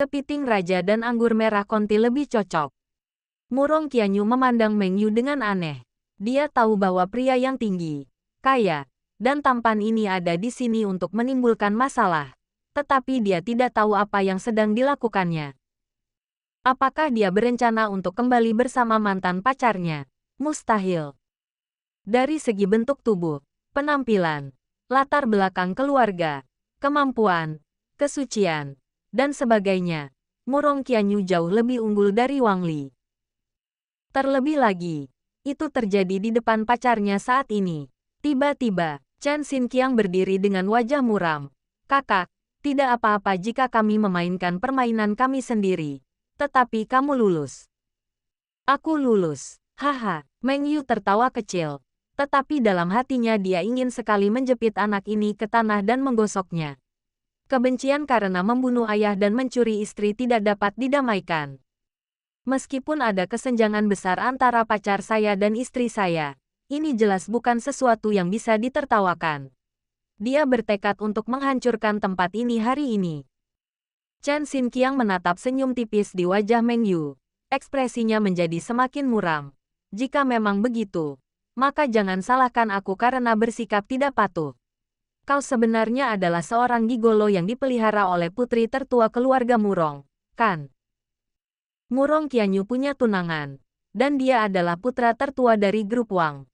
Kepiting raja dan anggur merah konti lebih cocok. Murong Qianyu memandang Meng Yu dengan aneh. Dia tahu bahwa pria yang tinggi, kaya, dan tampan ini ada di sini untuk menimbulkan masalah. Tetapi dia tidak tahu apa yang sedang dilakukannya. Apakah dia berencana untuk kembali bersama mantan pacarnya? Mustahil. Dari segi bentuk tubuh, penampilan, latar belakang keluarga, kemampuan, kesucian, dan sebagainya, Murong Qianyu jauh lebih unggul dari Wang Li. Terlebih lagi, itu terjadi di depan pacarnya saat ini. Tiba-tiba, Chen Xinqiang berdiri dengan wajah muram. Kakak, tidak apa-apa jika kami memainkan permainan kami sendiri. Tetapi kamu lulus. Aku lulus. Haha, Meng Yu tertawa kecil. Tetapi dalam hatinya dia ingin sekali menjepit anak ini ke tanah dan menggosoknya. Kebencian karena membunuh ayah dan mencuri istri tidak dapat didamaikan. Meskipun ada kesenjangan besar antara pacar saya dan istri saya, ini jelas bukan sesuatu yang bisa ditertawakan. Dia bertekad untuk menghancurkan tempat ini hari ini. Chen Xinqiang menatap senyum tipis di wajah Meng Yu. Ekspresinya menjadi semakin muram. Jika memang begitu, maka jangan salahkan aku karena bersikap tidak patuh. Kau sebenarnya adalah seorang gigolo yang dipelihara oleh putri tertua keluarga Murong, kan? Murong Qianyu punya tunangan, dan dia adalah putra tertua dari grup Wang.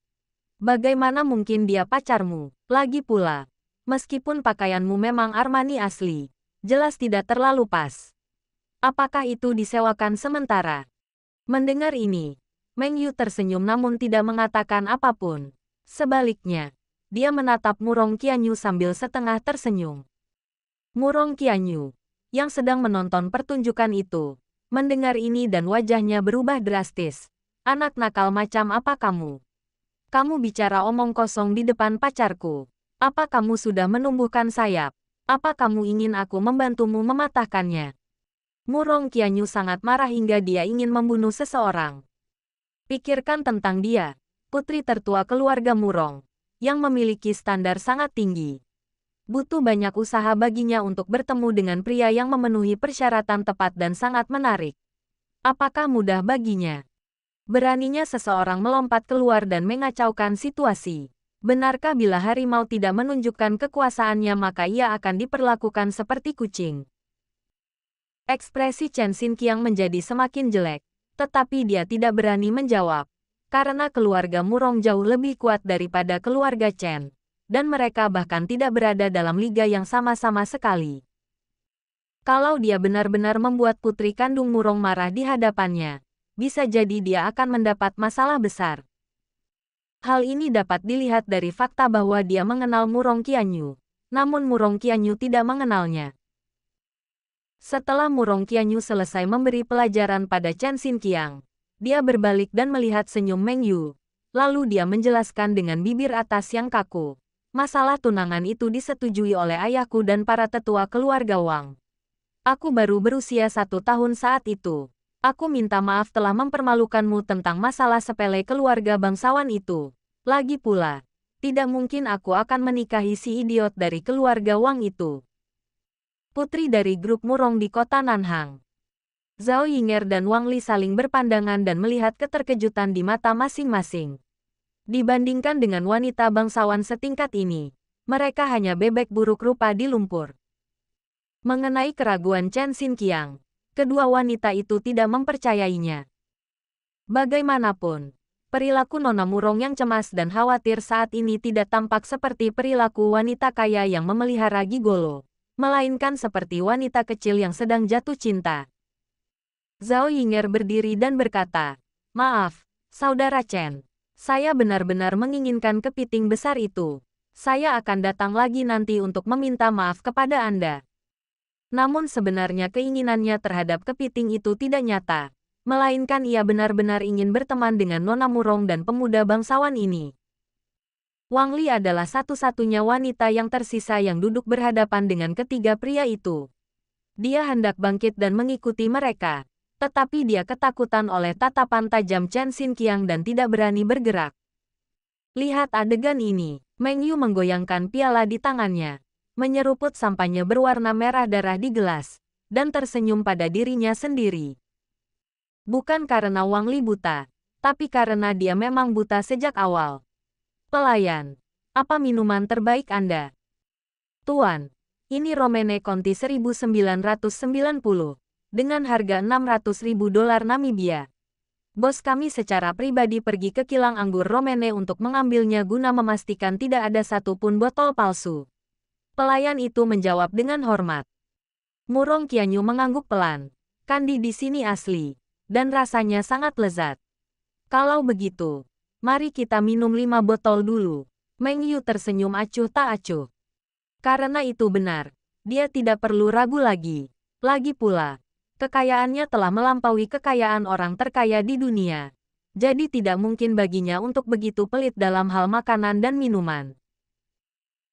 Bagaimana mungkin dia pacarmu? Lagi pula, meskipun pakaianmu memang Armani asli, jelas tidak terlalu pas. Apakah itu disewakan sementara? Mendengar ini, Meng Yu tersenyum namun tidak mengatakan apapun. Sebaliknya, dia menatap Murong Qianyu sambil setengah tersenyum. Murong Qianyu, yang sedang menonton pertunjukan itu, mendengar ini dan wajahnya berubah drastis. Anak nakal macam apa kamu? Kamu bicara omong kosong di depan pacarku. Apa kamu sudah menumbuhkan sayap? Apa kamu ingin aku membantumu mematahkannya? Murong Qianyu sangat marah hingga dia ingin membunuh seseorang. Pikirkan tentang dia, putri tertua keluarga Murong, yang memiliki standar sangat tinggi. Butuh banyak usaha baginya untuk bertemu dengan pria yang memenuhi persyaratan tepat dan sangat menarik. Apakah mudah baginya? Beraninya seseorang melompat keluar dan mengacaukan situasi. Benarkah bila harimau tidak menunjukkan kekuasaannya maka ia akan diperlakukan seperti kucing? Ekspresi Chen Xinqiang menjadi semakin jelek. Tetapi dia tidak berani menjawab, karena keluarga Murong jauh lebih kuat daripada keluarga Chen, dan mereka bahkan tidak berada dalam liga yang sama-sama sekali. Kalau dia benar-benar membuat putri kandung Murong marah di hadapannya, bisa jadi dia akan mendapat masalah besar. Hal ini dapat dilihat dari fakta bahwa dia mengenal Murong Qianyu, namun Murong Qianyu tidak mengenalnya. Setelah Murong Qianyu selesai memberi pelajaran pada Chen Xinqiang, dia berbalik dan melihat senyum Meng Yu. Lalu dia menjelaskan dengan bibir atas yang kaku. Masalah tunangan itu disetujui oleh ayahku dan para tetua keluarga Wang. Aku baru berusia 1 tahun saat itu. Aku minta maaf telah mempermalukanmu tentang masalah sepele keluarga bangsawan itu. Lagi pula, tidak mungkin aku akan menikahi si idiot dari keluarga Wang itu. Putri dari grup Murong di kota Nanhang. Zhao Yinger dan Wang Li saling berpandangan dan melihat keterkejutan di mata masing-masing. Dibandingkan dengan wanita bangsawan setingkat ini, mereka hanya bebek buruk rupa di lumpur. Mengenai keraguan Chen Xinqiang, kedua wanita itu tidak mempercayainya. Bagaimanapun, perilaku Nona Murong yang cemas dan khawatir saat ini tidak tampak seperti perilaku wanita kaya yang memelihara gigolo, melainkan seperti wanita kecil yang sedang jatuh cinta. Zhao Yinger berdiri dan berkata, "Maaf, Saudara Chen. Saya benar-benar menginginkan kepiting besar itu. Saya akan datang lagi nanti untuk meminta maaf kepada Anda." Namun sebenarnya keinginannya terhadap kepiting itu tidak nyata, melainkan ia benar-benar ingin berteman dengan Nona Murong dan pemuda bangsawan ini. Wang Li adalah satu-satunya wanita yang tersisa yang duduk berhadapan dengan ketiga pria itu. Dia hendak bangkit dan mengikuti mereka, tetapi dia ketakutan oleh tatapan tajam Chen Xinqiang dan tidak berani bergerak. Lihat adegan ini, Meng Yu menggoyangkan piala di tangannya, menyeruput sampahnya berwarna merah darah di gelas, dan tersenyum pada dirinya sendiri. Bukan karena Wang Li buta, tapi karena dia memang buta sejak awal. Pelayan, apa minuman terbaik Anda? Tuan, ini Romene Conti 1990, dengan harga $600.000 Namibia. Bos kami secara pribadi pergi ke kilang anggur Romene untuk mengambilnya guna memastikan tidak ada satupun botol palsu. Pelayan itu menjawab dengan hormat. Murong Qianyu mengangguk pelan. Kandi di sini asli, dan rasanya sangat lezat. Kalau begitu, mari kita minum 5 botol dulu. Meng Yu tersenyum acuh tak acuh. Karena itu benar, dia tidak perlu ragu lagi. Lagi pula, kekayaannya telah melampaui kekayaan orang terkaya di dunia. Jadi tidak mungkin baginya untuk begitu pelit dalam hal makanan dan minuman.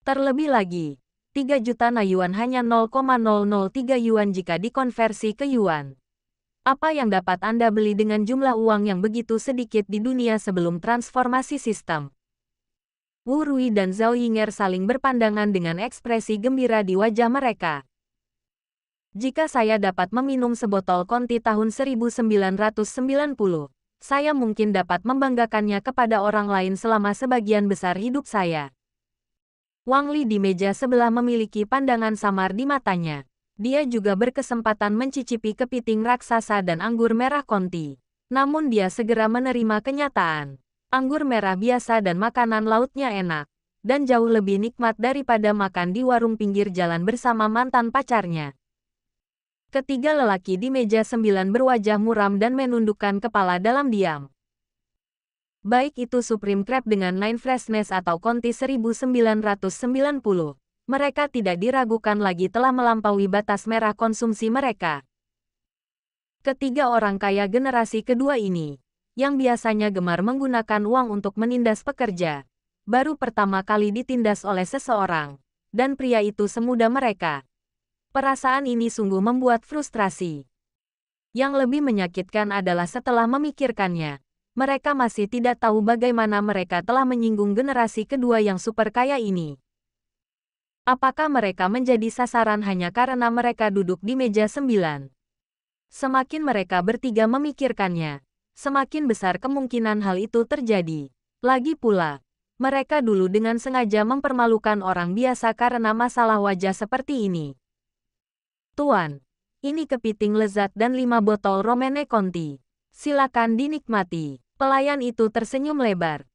Terlebih lagi, 3 juta na yuan hanya 0,003 yuan jika dikonversi ke yuan. Apa yang dapat Anda beli dengan jumlah uang yang begitu sedikit di dunia sebelum transformasi sistem? Wu Rui dan Zhao Yinger saling berpandangan dengan ekspresi gembira di wajah mereka. Jika saya dapat meminum sebotol Conti tahun 1990, saya mungkin dapat membanggakannya kepada orang lain selama sebagian besar hidup saya. Wang Li di meja sebelah memiliki pandangan samar di matanya. Dia juga berkesempatan mencicipi kepiting raksasa dan anggur merah Conti. Namun dia segera menerima kenyataan. Anggur merah biasa dan makanan lautnya enak, dan jauh lebih nikmat daripada makan di warung pinggir jalan bersama mantan pacarnya. Ketiga lelaki di meja 9 berwajah muram dan menundukkan kepala dalam diam. Baik itu Supreme Crab dengan Nine Freshness atau Conti 1990. Mereka tidak diragukan lagi telah melampaui batas merah konsumsi mereka. Ketiga orang kaya generasi kedua ini, yang biasanya gemar menggunakan uang untuk menindas pekerja, baru pertama kali ditindas oleh seseorang, dan pria itu semuda mereka. Perasaan ini sungguh membuat frustrasi. Yang lebih menyakitkan adalah setelah memikirkannya, mereka masih tidak tahu bagaimana mereka telah menyinggung generasi kedua yang super kaya ini. Apakah mereka menjadi sasaran hanya karena mereka duduk di meja 9? Semakin mereka bertiga memikirkannya, semakin besar kemungkinan hal itu terjadi. Lagi pula, mereka dulu dengan sengaja mempermalukan orang biasa karena masalah wajah seperti ini. Tuan, ini kepiting lezat dan 5 botol Romene Conti. Silakan dinikmati. Pelayan itu tersenyum lebar.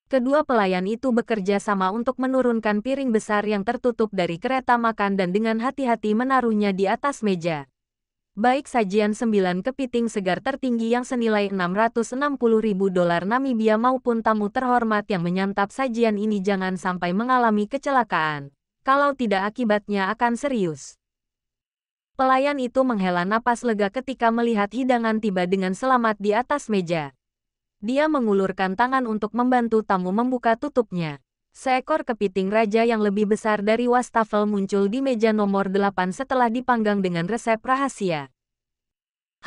Kedua pelayan itu bekerja sama untuk menurunkan piring besar yang tertutup dari kereta makan dan dengan hati-hati menaruhnya di atas meja. Baik sajian 9 kepiting segar tertinggi yang senilai $660.000 Namibia maupun tamu terhormat yang menyantap sajian ini jangan sampai mengalami kecelakaan. Kalau tidak akibatnya akan serius. Pelayan itu menghela napas lega ketika melihat hidangan tiba dengan selamat di atas meja. Dia mengulurkan tangan untuk membantu tamu membuka tutupnya. Seekor kepiting raja yang lebih besar dari wastafel muncul di meja nomor 8 setelah dipanggang dengan resep rahasia.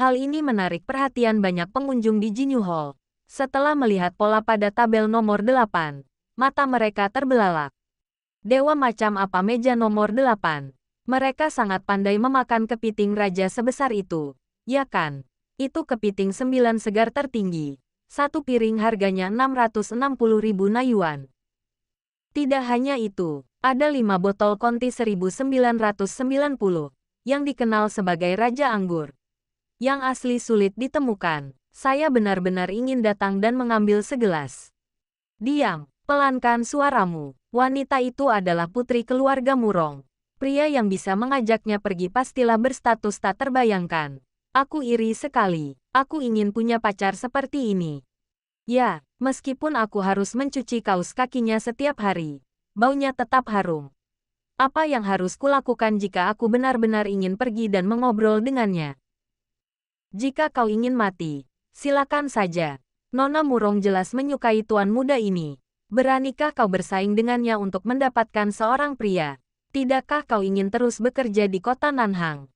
Hal ini menarik perhatian banyak pengunjung di Jinyu Hall. Setelah melihat pola pada tabel nomor 8, mata mereka terbelalak. Dewa macam apa meja nomor 8? Mereka sangat pandai memakan kepiting raja sebesar itu. Ya kan? Itu kepiting 9 segar tertinggi. Satu piring harganya 660.000 na yuan. Tidak hanya itu, ada 5 botol Conti 1990, yang dikenal sebagai Raja Anggur. Yang asli sulit ditemukan. Saya benar-benar ingin datang dan mengambil segelas. Diam, pelankan suaramu. Wanita itu adalah putri keluarga Murong. Pria yang bisa mengajaknya pergi pastilah berstatus tak terbayangkan. Aku iri sekali. Aku ingin punya pacar seperti ini. Ya, meskipun aku harus mencuci kaos kakinya setiap hari, baunya tetap harum. Apa yang harus kulakukan jika aku benar-benar ingin pergi dan mengobrol dengannya? Jika kau ingin mati, silakan saja. Nona Murong jelas menyukai tuan muda ini. Beranikah kau bersaing dengannya untuk mendapatkan seorang pria? Tidakkah kau ingin terus bekerja di kota Nanhang?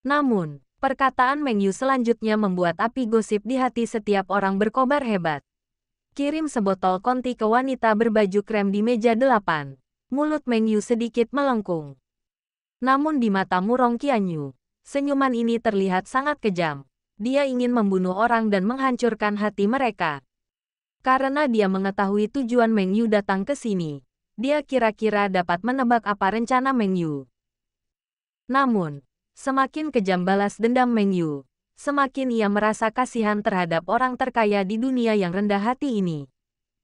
Namun, perkataan Meng Yu selanjutnya membuat api gosip di hati setiap orang berkobar hebat. Kirim sebotol Conti ke wanita berbaju krem di meja 8. Mulut Meng Yu sedikit melengkung. Namun di mata Murong Qianyu, Senyuman ini terlihat sangat kejam. Dia ingin membunuh orang dan menghancurkan hati mereka. Karena dia mengetahui tujuan Meng Yu datang ke sini, dia kira-kira dapat menebak apa rencana Meng Yu. Namun, semakin kejam balas dendam Meng Yu, semakin ia merasa kasihan terhadap orang terkaya di dunia yang rendah hati ini.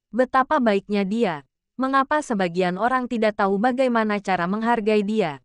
Betapa baiknya dia. Mengapa sebagian orang tidak tahu bagaimana cara menghargai dia?